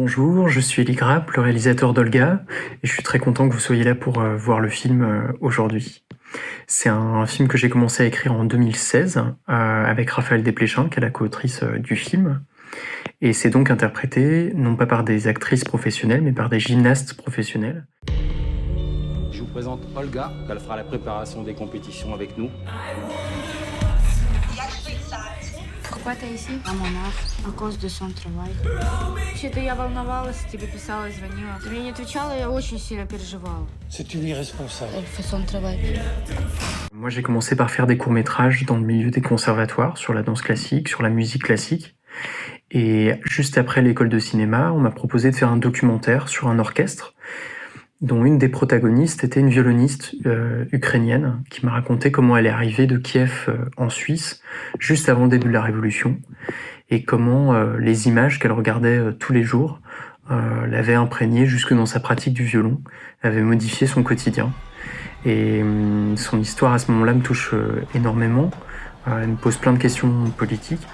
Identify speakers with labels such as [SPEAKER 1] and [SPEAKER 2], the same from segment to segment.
[SPEAKER 1] Bonjour, je suis Elie Grapp, le réalisateur d'Olga, et je suis très content que vous soyez là pour voir le film aujourd'hui. C'est un film que j'ai commencé à écrire en 2016 avec Raphaël Desplechin, qui est la co-autrice du film. Et c'est donc interprété non pas par des actrices professionnelles, mais par des gymnastes professionnels.
[SPEAKER 2] Je vous présente Olga, elle fera la préparation des compétitions avec nous.
[SPEAKER 3] Pourquoi t'es ici? À Монах, à cause de son travail. Вообще-то я волновалась, тебе писала и звонила. Ты мне не отвечала, я очень сильно переживала.
[SPEAKER 4] C'est une irresponsable.
[SPEAKER 3] Elle fait son travail.
[SPEAKER 1] Moi, j'ai commencé par faire des courts-métrages dans le milieu des conservatoires, sur la danse classique, sur la musique classique. Et juste après l'école de cinéma, on m'a proposé de faire un documentaire sur un orchestre dont une des protagonistes était une violoniste ukrainienne qui m'a raconté comment elle est arrivée de Kiev en Suisse juste avant le début de la Révolution et comment les images qu'elle regardait tous les jours l'avaient imprégnée jusque dans sa pratique du violon, avaient modifié son quotidien. Et son histoire à ce moment-là me touche énormément, elle me pose plein de questions politiques.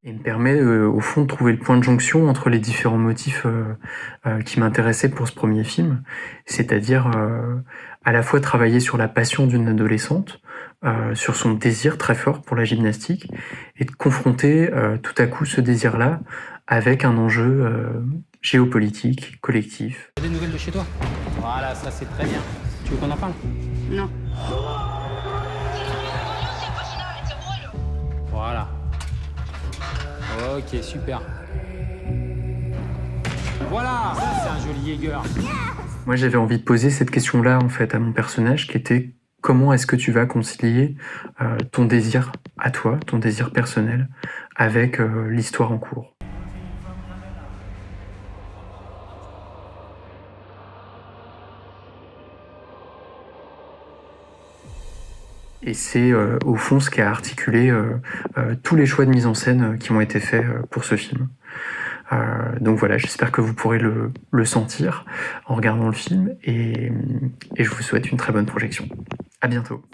[SPEAKER 1] Et me permet au fond de trouver le point de jonction entre les différents motifs qui m'intéressaient pour ce premier film, c'est-à-dire à la fois travailler sur la passion d'une adolescente, sur son désir très fort pour la gymnastique, et de confronter tout à coup ce désir-là avec un enjeu géopolitique, collectif.
[SPEAKER 2] Des nouvelles de chez toi? Voilà, ça c'est très bien. Tu veux qu'on en parle?
[SPEAKER 3] Non.
[SPEAKER 2] Voilà. Ok, super. Voilà, ça c'est un joli Jäger.
[SPEAKER 1] Moi, j'avais envie de poser cette question-là, en fait, à mon personnage, qui était comment est-ce que tu vas concilier ton désir à toi, ton désir personnel, avec l'histoire en cours. Et c'est au fond ce qui a articulé tous les choix de mise en scène qui ont été faits pour ce film. Donc voilà, j'espère que vous pourrez le sentir en regardant le film et je vous souhaite une très bonne projection. À bientôt.